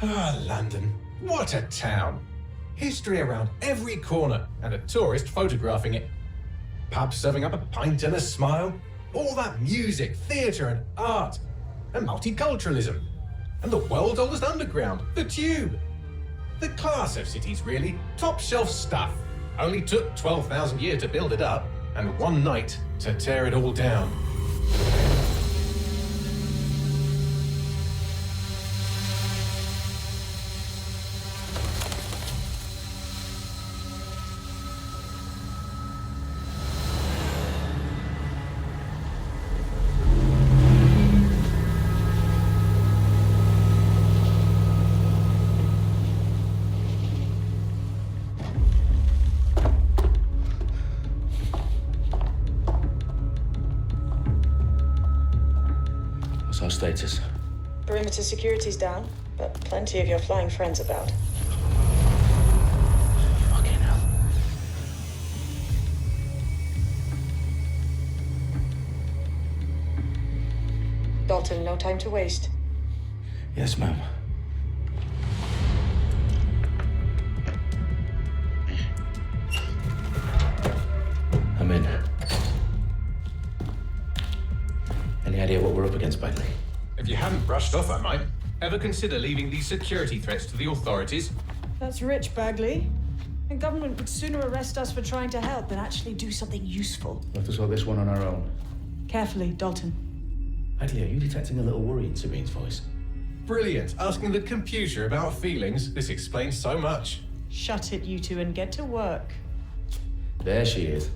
Ah, London. What a town. History around every corner and a tourist photographing it. Pubs serving up a pint and a smile. All that music, theatre and art. And multiculturalism. And the world's oldest underground, the Tube. The class of cities, really. Top shelf stuff. Only took 12,000 years to build it up and one night to tear it all down. What's our status? Perimeter security's down, but plenty of your flying friends about. Fucking hell. Dalton, no time to waste. Yes, ma'am. I'm in. Any idea what we're up against, Bagley? If you haven't brushed off, I might. Ever consider leaving these security threats to the authorities? That's rich, Bagley. The government would sooner arrest us for trying to help than actually do something useful. We'll have to sort this one on our own. Carefully, Dalton. Bagley, are you detecting a little worry in Sabine's voice? Brilliant. Asking the computer about feelings. This explains so much. Shut it, you two, and get to work. There she is.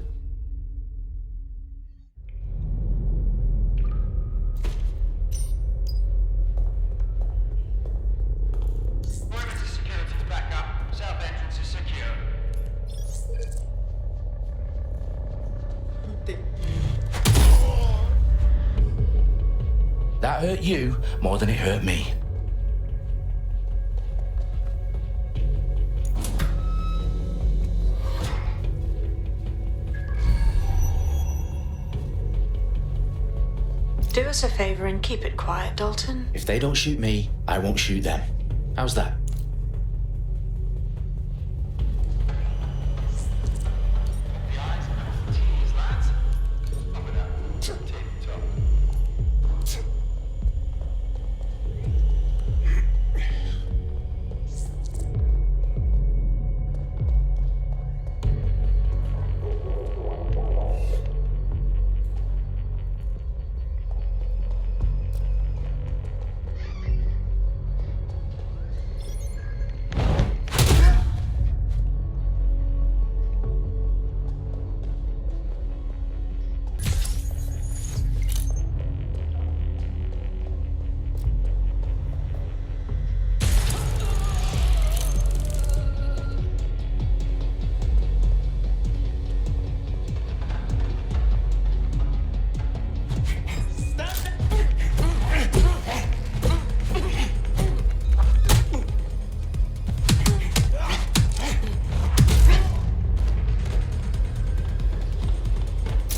That hurt you more than it hurt me. Do us a favor and keep it quiet, Dalton. If they don't shoot me, I won't shoot them. How's that?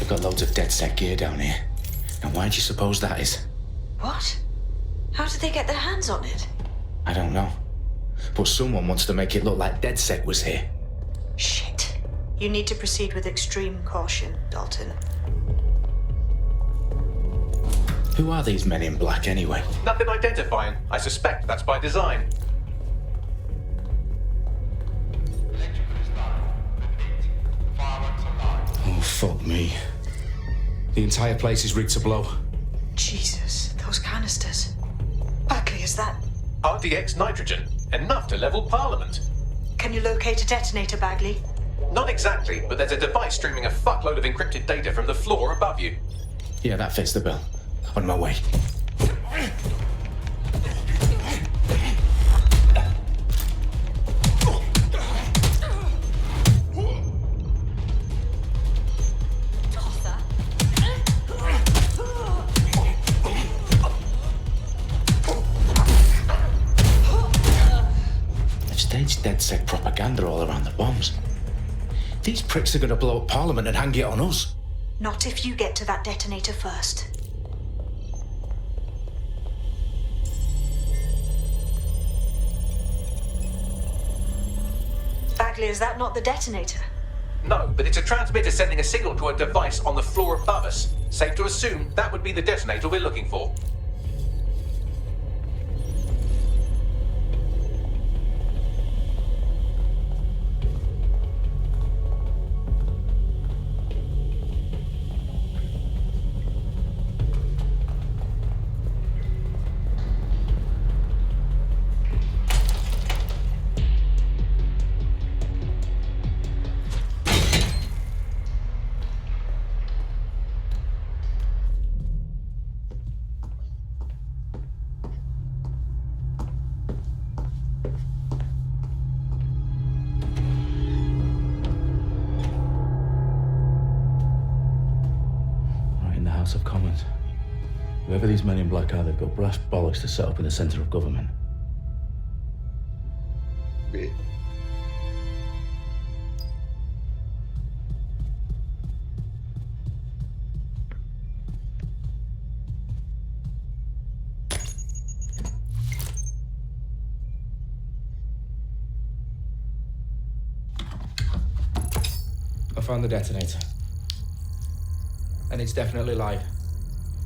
Got loads of dead set gear down here. And why do you suppose that is? What? How did they get their hands on it? I don't know. But someone wants to make it look like DedSec was here. Shit. You need to proceed with extreme caution, Dalton. Who are these men in black anyway? Nothing identifying. I suspect that's by design. Oh, fuck me. The entire place is rigged to blow. Jesus, those canisters. Bagley, is that... RTX nitrogen. Enough to level Parliament. Can you locate a detonator, Bagley? Not exactly, but there's a device streaming a fuckload of encrypted data from the floor above you. Yeah, that fits the bill. On my way. staged DedSec propaganda all around the bombs. These pricks are going to blow up Parliament and hang it on us. Not if you get to that detonator first. Bagley, is that not the detonator? No, but it's a transmitter sending a signal to a device on the floor above us. Safe to assume that would be the detonator we're looking for. House of Commons. Whoever these men in black are, they've got brass bollocks to set up in the centre of government. I found the detonator. And it's definitely live.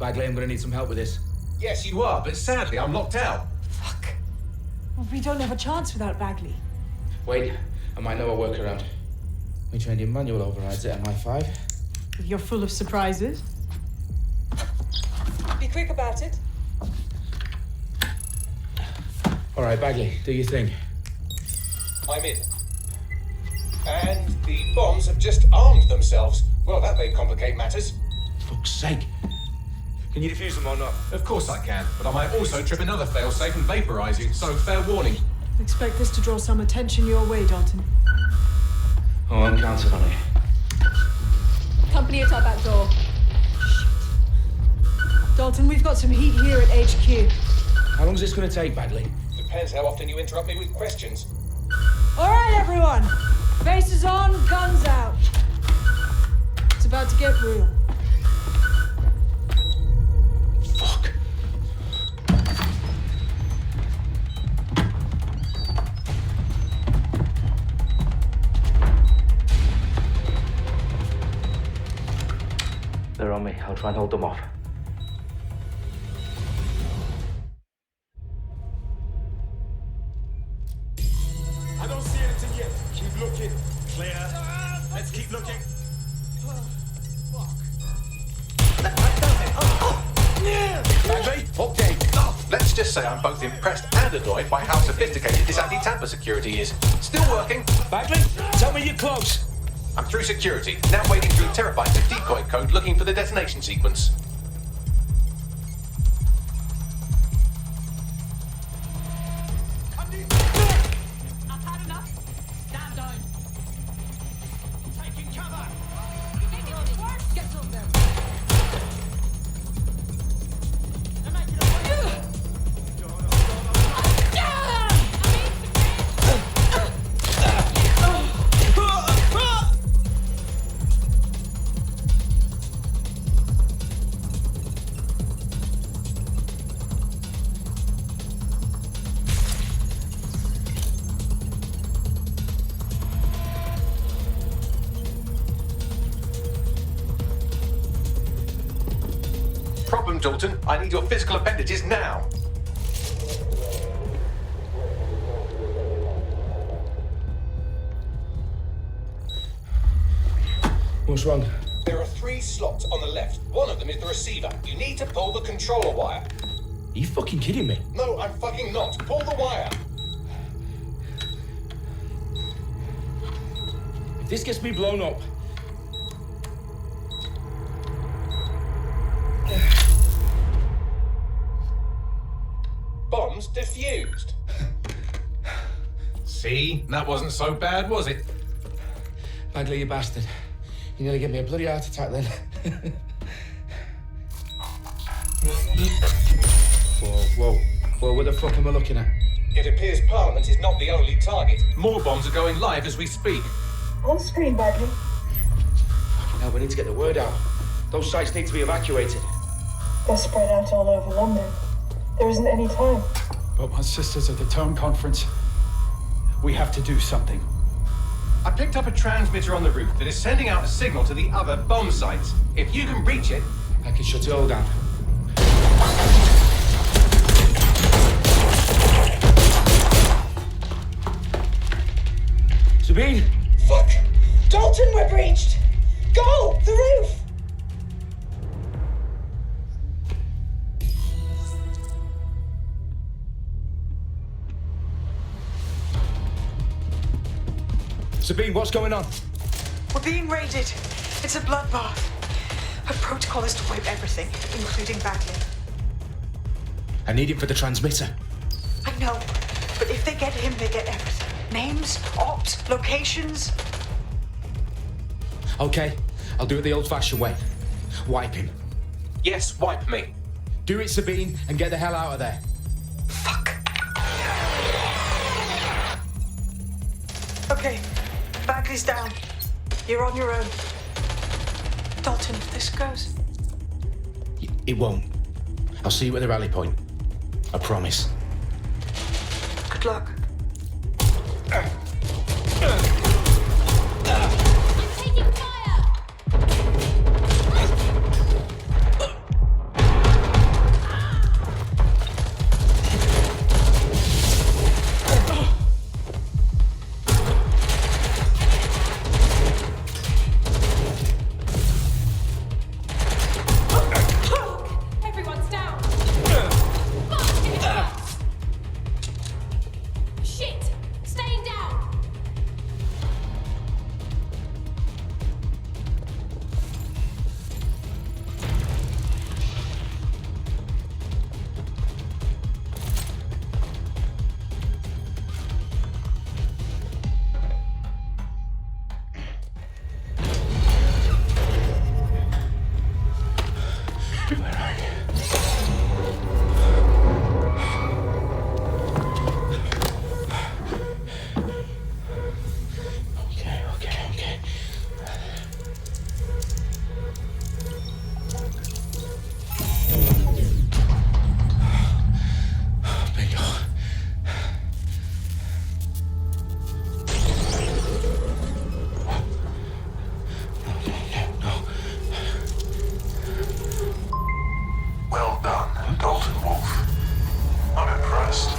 Bagley, I'm gonna need some help with this. Yes, you are, but sadly I'm locked out. Fuck. Well, we don't have a chance without Bagley. Wait, I might know a workaround. We trained in manual overrides at MI5. You're full of surprises. Be quick about it. All right, Bagley, do your thing. I'm in. And the bombs have just armed themselves. Well, that may complicate matters. Fuck's sake. Can you defuse them or not? Of course I can, but I might also trip another failsafe and vaporize you, so fair warning. Expect this to draw some attention your way, Dalton. Oh, I'm counting on it. Company at our back door. Dalton, we've got some heat here at HQ. How long is this gonna take, Bagley? Depends how often you interrupt me with questions. All right, everyone. Faces on, guns out. It's about to get real. Fuck. They're on me. I'll try and hold them off. I don't see anything yet. Keep looking. Clear. Let's keep looking. Bagley? Okay. Let's just say I'm both impressed and annoyed by how sophisticated this anti-tamper security is. Still working. Bagley, tell me you're close. I'm through security, now wading through terabytes of decoy code looking for the detonation sequence. I've had enough. Stand down. Taking cover. You think it was worse? Get on them. They're making a way. Problem, Dalton. I need your physical appendages now. What's wrong? There are 3 slots on the left. One of them is the receiver. You need to pull the controller wire. Are you fucking kidding me? No, I'm fucking not. Pull the wire. If this gets me blown up, Bombs defused. See? That wasn't so bad, was it? Bagley, you bastard. You nearly gave me a bloody heart attack then. Whoa, whoa. Well, what the fuck am I looking at? It appears Parliament is not the only target. More bombs are going live as we speak. On screen, Bagley. Now we need to get the word out. Those sites need to be evacuated. They're spread out all over London. There isn't any time. But my sister's at the town conference. We have to do something. I picked up a transmitter on the roof that is sending out a signal to the other bomb sites. If you can reach it, I can shut it all down. Sabine! Fuck! Dalton, we're breached! Go! The roof! Sabine, what's going on? We're being raided. It's a bloodbath. Her protocol is to wipe everything, including Bagley. I need him for the transmitter. I know, but if they get him, they get everything. Names, ops, locations. Okay, I'll do it the old-fashioned way. Wipe him. yes, wipe me. Do it, Sabine, and get the hell out of there. Fuck. Okay, Bagley's down. You're on your own. Dalton, if this goes... It won't. I'll see you at the rally point. I promise. Good luck. Taking fire! Everyone's down! Shit! Staying down! Okay. Bingo. No. Well done, Dalton Wolf. I'm impressed.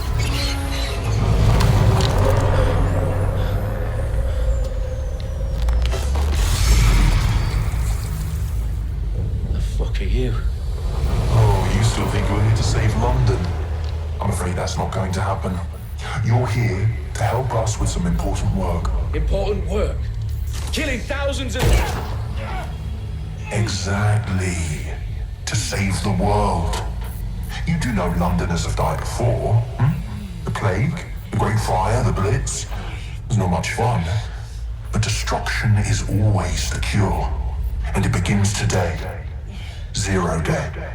The fuck are you? Oh, you still think you're here to save London? I'm afraid that's not going to happen. You're here to help us with some important work. Important work. Killing thousands of... Exactly. To save the world. You do know Londoners have died before, hmm? The plague, the Great Fire, the Blitz. It's not much fun. But destruction is always the cure. And it begins today. 0 day.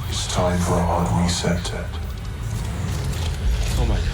It's time for a hard reset. Oh my god.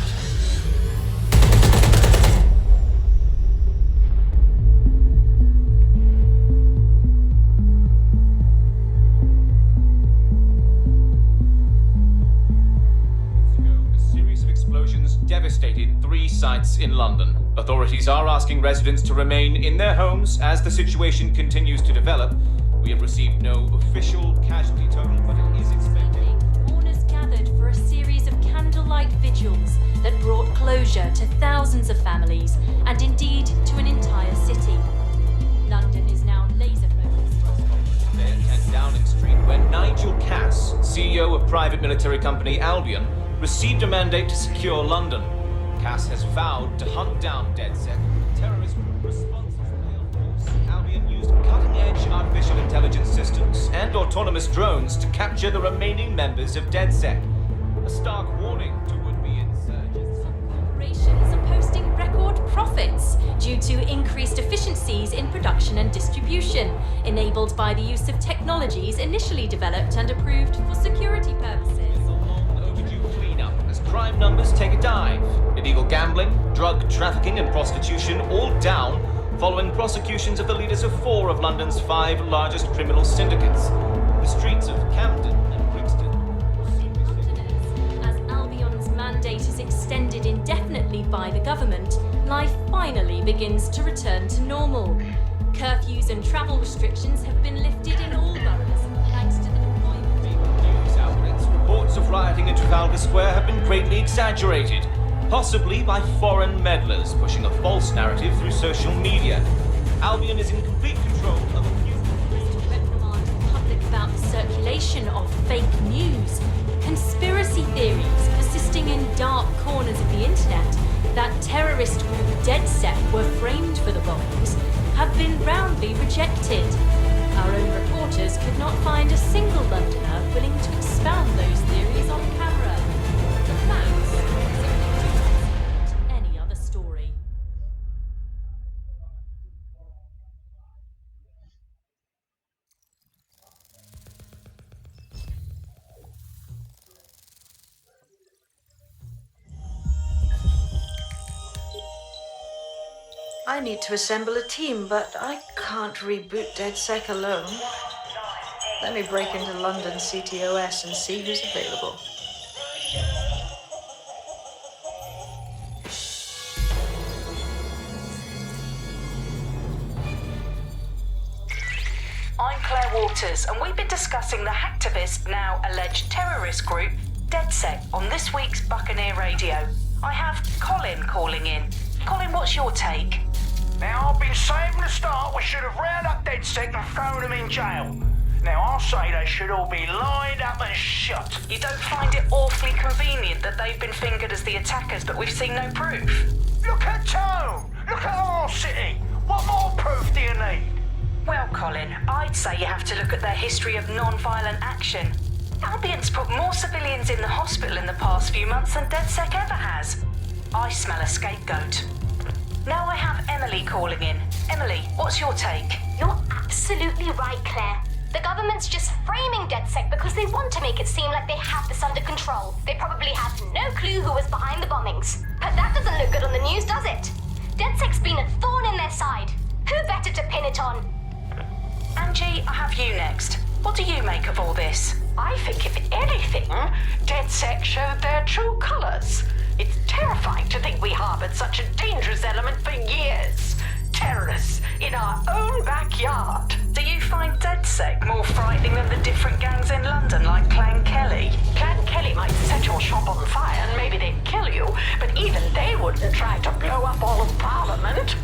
A series of explosions devastated 3 sites in London. Authorities are asking residents to remain in their homes as the situation continues to develop. We have received no official casualty total, but it is expected. Mourners gathered for a series of candlelight vigils that brought closure to thousands of families and indeed to an entire city. London is now laser focused. Today at 10 Downing Street, when Nigel Cass, CEO of private military company Albion, received a mandate to secure London. Cass has vowed to hunt down DedSec, terrorist responsible force. Albion used cutting-edge artificial intelligence systems and autonomous drones to capture the remaining members of DedSec. A stark warning to would-be insurgents. Operations encryption, enabled by the use of technologies initially developed and approved for security purposes. Overdue cleanup as crime numbers take a dive. Illegal gambling, drug trafficking, and prostitution all down following prosecutions of the leaders of 4 of London's 5 largest criminal syndicates. The streets of Camden and Brixton. As Albion's mandate is extended indefinitely by the government, life finally begins to return to normal. Curfews and travel restrictions have been lifted in all boroughs, thanks to the deployment. News outlets, reports of rioting in Trafalgar Square have been greatly exaggerated, possibly by foreign meddlers pushing a false narrative through social media. Albion is in complete control of a few... To reprimand the public about the circulation of fake news, conspiracy theories persisting in dark corners of the internet that terrorist group DedSec were framed for the bombings have been roundly rejected. Our own reporters could not find a single Londoner willing to expound those theories on camera. The facts simply do not any other story. I need to assemble a team, but I can't reboot DedSec alone. Let me break into London CTOS and see who's available. I'm Claire Waters, and we've been discussing the hacktivist, now alleged terrorist group, DedSec, on this week's Buccaneer Radio. I have Colin calling in. Colin, what's your take? Now, I've been saying from the start we should have rounded up DedSec and thrown them in jail. Now, I'll say they should all be lined up and shot. You don't find it awfully convenient that they've been fingered as the attackers, but we've seen no proof? Look at Tone! Look at our city! What more proof do you need? Well, Colin, I'd say you have to look at their history of non-violent action. Albion's put more civilians in the hospital in the past few months than DedSec ever has. I smell a scapegoat. Now I have Emily calling in. Emily, what's your take? You're absolutely right, Claire. The government's just framing DedSec because they want to make it seem like they have this under control. They probably have no clue who was behind the bombings. But that doesn't look good on the news, does it? DedSec's been a thorn in their side. Who better to pin it on? Angie, I have you next. What do you make of all this? I think, if anything, DedSec showed their true colors. It's terrifying to think we harbored such a dangerous element for years. Terrorists in our own backyard. Do you find DedSec more frightening than the different gangs in London, like Clan Kelly? Clan Kelly might set your shop on fire and maybe they'd kill you, but even they wouldn't try to blow up all of Parliament.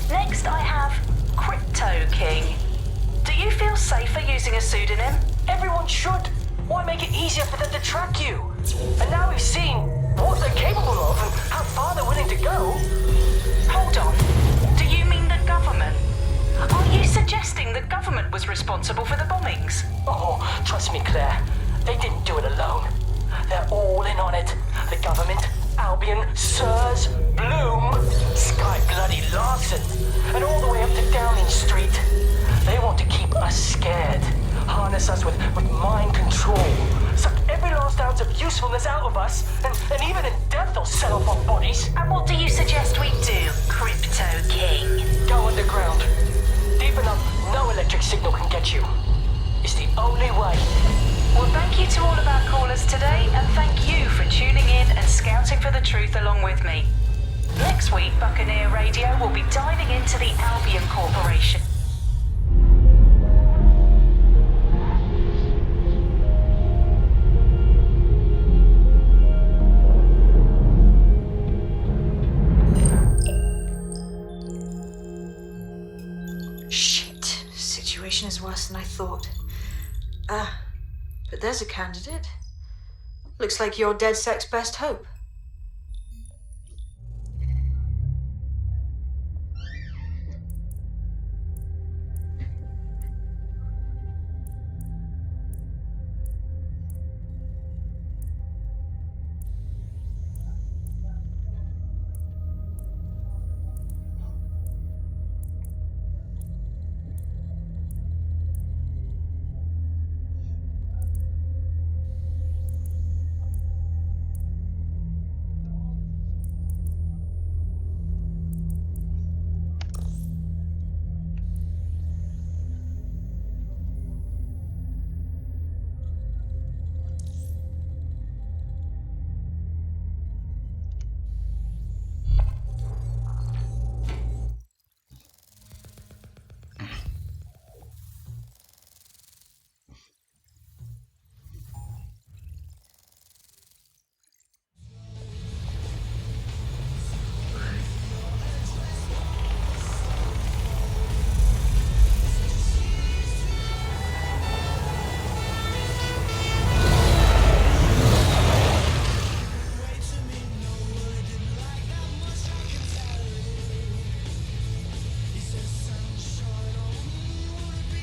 Next, I have Crypto King. Do you feel safer using a pseudonym? Everyone should. Why make it easier for them to track you? And now we've seen what they're capable of and how far they're willing to go. Hold on. Do you mean the government? Are you suggesting the government was responsible for the bombings? Oh, trust me, Claire. They didn't do it alone. They're all in on it. The government, Albion, Sirs, Bloom, Sky Bloody Larson, and all the way up to Downing Street. They want to keep us scared, harness us with mind control, suck every last ounce of usefulness out of us, and even in death they'll sell off our bodies. And what do you suggest we do, Crypto King? Go underground. Deep enough, no electric signal can get you. It's the only way. Well, thank you to all of our callers today, and thank you for tuning in and scouting for the truth along with me. Next week, Buccaneer Radio will be diving into the Albion Corporation. Shit. Situation is worse than I thought. But there's a candidate. Looks like you're DedSec's best hope.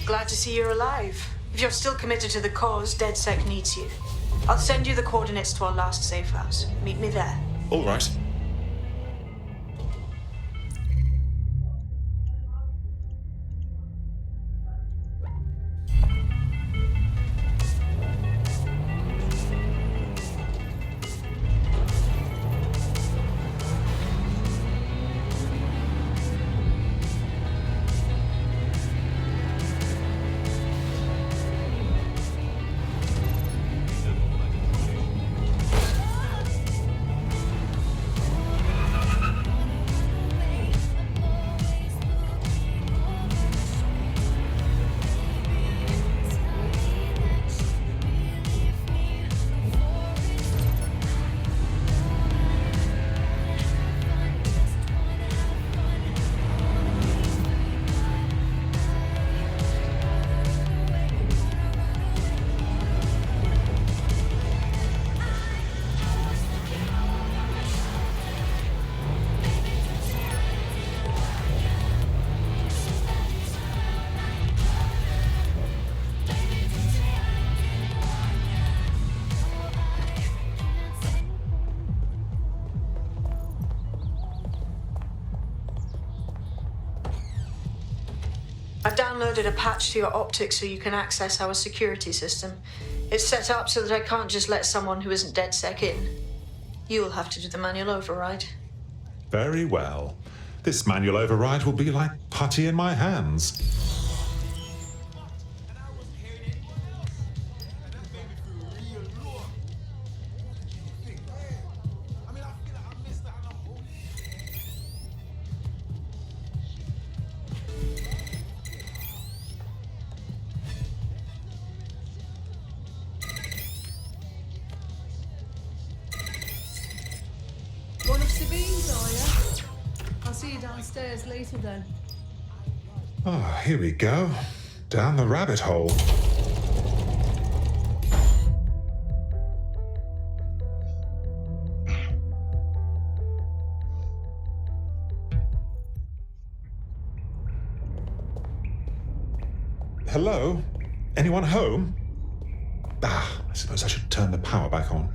glad to see you're alive. If you're still committed to the cause, DedSec needs you. I'll send you the coordinates to our last safe house. Meet me there. All right. I've downloaded a patch to your optics so you can access our security system. It's set up so that I can't just let someone who isn't DedSec in. You'll have to do the manual override. Very well. This manual override will be like putty in my hands. One of Sabine's, are you? I'll see you downstairs later then. Oh, here we go. Down the rabbit hole. Hello? Anyone home? I suppose I should turn the power back on.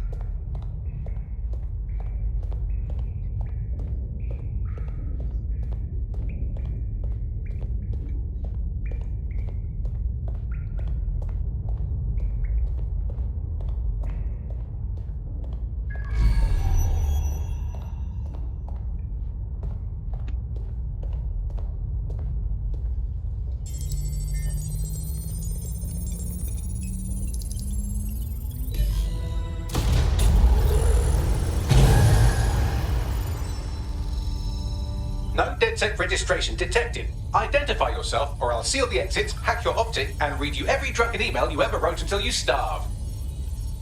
No DedSec registration detected. Identify yourself, or I'll seal the exits, hack your optic, and read you every drunken email you ever wrote until you starve.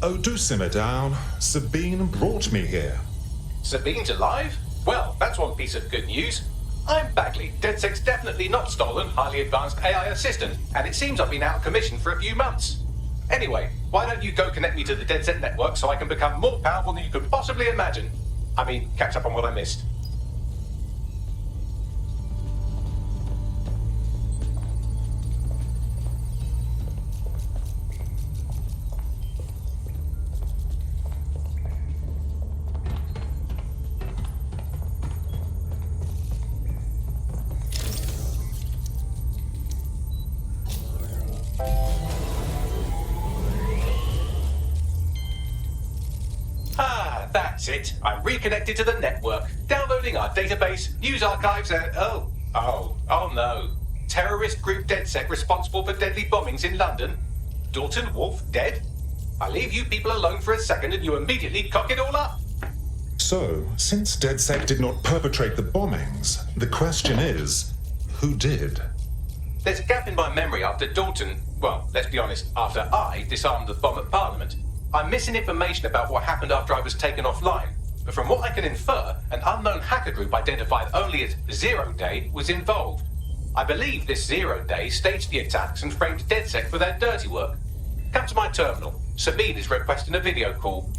Oh, do simmer down. Sabine brought me here. Sabine's alive? Well, that's one piece of good news. I'm Bagley, DedSec's definitely not stolen, highly advanced AI assistant, and it seems I've been out of commission for a few months. Anyway, why don't you go connect me to the DedSec network so I can become more powerful than you could possibly imagine? I mean, catch up on what I missed. That's it. I'm reconnected to the network, downloading our database, news archives, and oh no. Terrorist group DedSec responsible for deadly bombings in London. Dalton Wolf dead? I leave you people alone for a second and you immediately cock it all up. So, since DedSec did not perpetrate the bombings, the question is, who did? There's a gap in my memory after Dalton, well, let's be honest, after I disarmed the bomb at Parliament. I'm missing information about what happened after I was taken offline, but from what I can infer, an unknown hacker group identified only as Zero Day was involved. I believe this Zero Day staged the attacks and framed DedSec for their dirty work. Come to my terminal. Sabine is requesting a video call.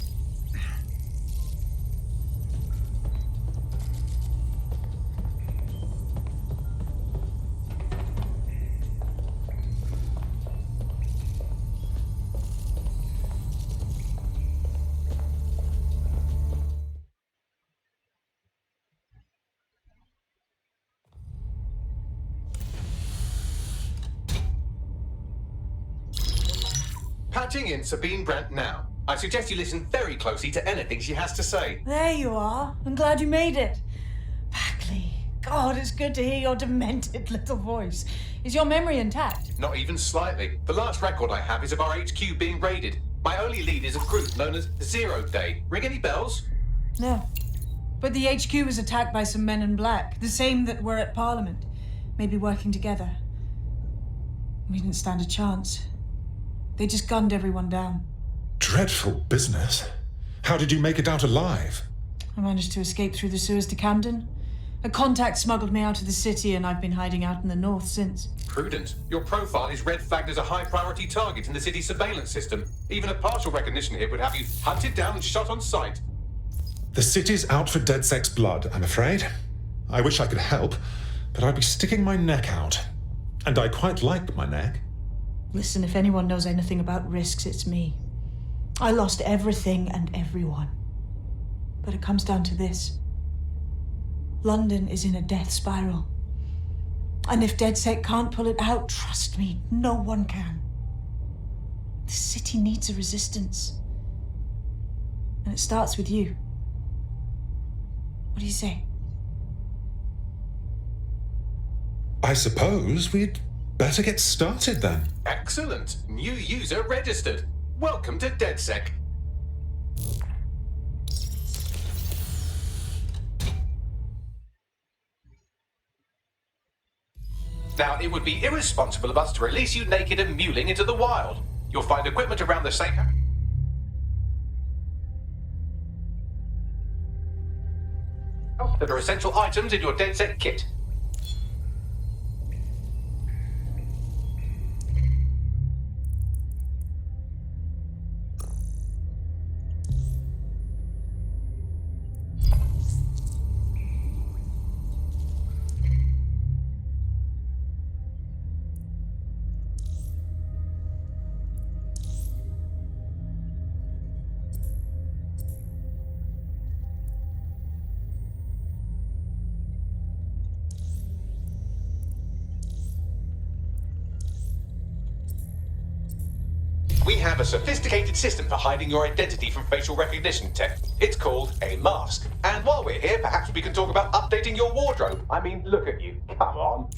Patching in Sabine Brandt now. I suggest you listen very closely to anything she has to say. There you are. I'm glad you made it. Backley, God, it's good to hear your demented little voice. Is your memory intact? Not even slightly. The last record I have is of our HQ being raided. My only lead is a group known as 0 Day. Ring any bells? No. But the HQ was attacked by some men in black, the same that were at Parliament. Maybe working together. We didn't stand a chance. They just gunned everyone down. Dreadful business. How did you make it out alive? I managed to escape through the sewers to Camden. A contact smuggled me out of the city, and I've been hiding out in the north since. Prudent. Your profile is red flagged as a high-priority target in the city's surveillance system. Even a partial recognition hit would have you hunted down and shot on sight. The city's out for DedSec's blood, I'm afraid. I wish I could help, but I'd be sticking my neck out. And I quite like my neck. Listen, if anyone knows anything about risks, it's me. I lost everything and everyone. But it comes down to this. London is in a death spiral. And if DedSec can't pull it out, trust me, no one can. The city needs a resistance. And it starts with you. What do you say? I suppose we'd better get started then. Excellent. New user registered. Welcome to DedSec. Now, it would be irresponsible of us to release you naked and mewling into the wild. You'll find equipment around the safe. There are essential items in your DedSec kit. We have a sophisticated system for hiding your identity from facial recognition tech. It's called a mask. And while we're here, perhaps we can talk about updating your wardrobe. I mean, look at you. Come on.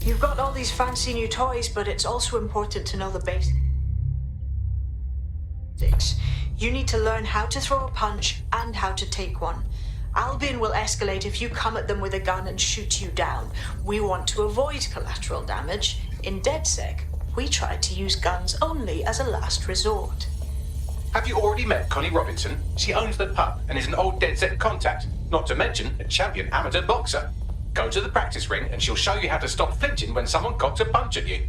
You've got all these fancy new toys, but it's also important to know the basics. You need to learn how to throw a punch and how to take one. Albion will escalate if you come at them with a gun and shoot you down. We want to avoid collateral damage. In DedSec, we try to use guns only as a last resort. Have you already met Connie Robinson? She owns the pub and is an old DedSec contact, not to mention a champion amateur boxer. Go to the practice ring and she'll show you how to stop flinching when someone cocks a punch at you.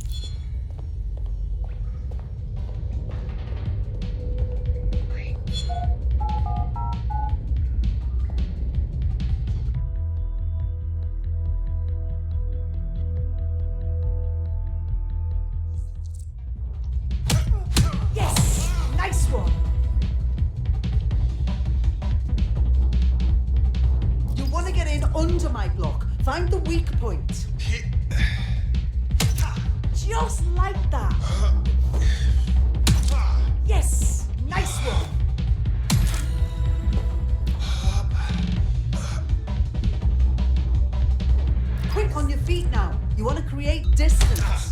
Yes! Nice one! You want to get in under my block. Find the weak point. Just like that. Yes! Nice one! Quick, on your feet now. You want to create distance.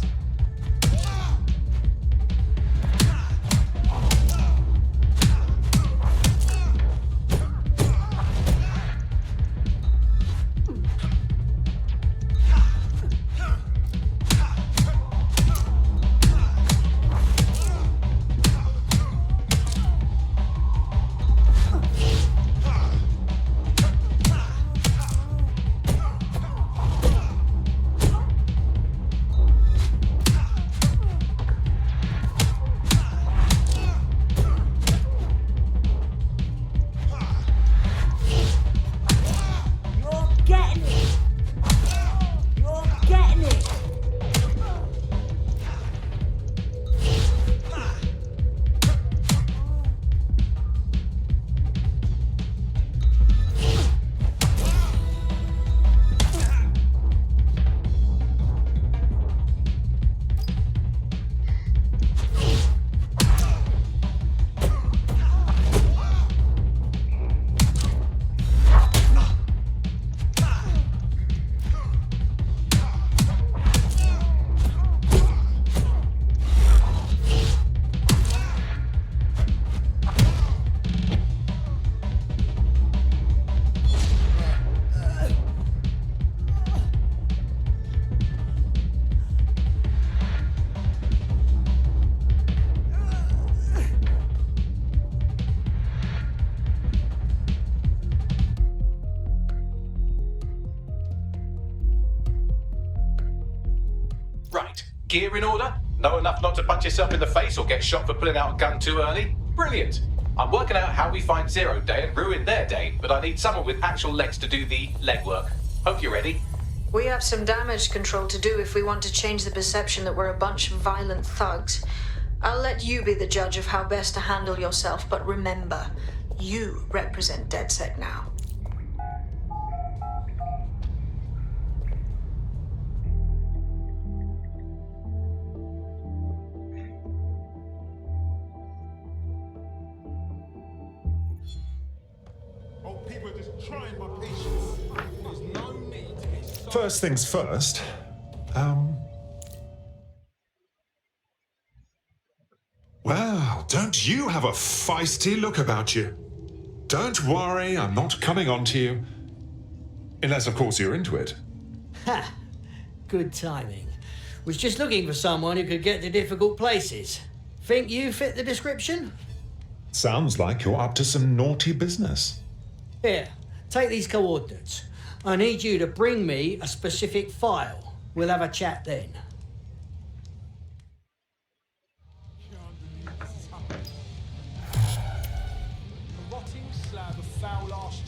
Gear in order? Know enough not to punch yourself in the face or get shot for pulling out a gun too early? Brilliant. I'm working out how we find Zero Day and ruin their day, but I need someone with actual legs to do the legwork. Hope you're ready. We have some damage control to do if we want to change the perception that we're a bunch of violent thugs. I'll let you be the judge of how best to handle yourself, but remember, you represent DedSec now. People are just trying my patience. There's no need to get so... First things first. Well, don't you have a feisty look about you? Don't worry, I'm not coming on to you. Unless, of course, you're into it. Ha! Good timing. Was just looking for someone who could get to difficult places. Think you fit the description? Sounds like you're up to some naughty business. Here, take these coordinates. I need you to bring me a specific file. We'll have a chat then. A rotting slab of foul-ass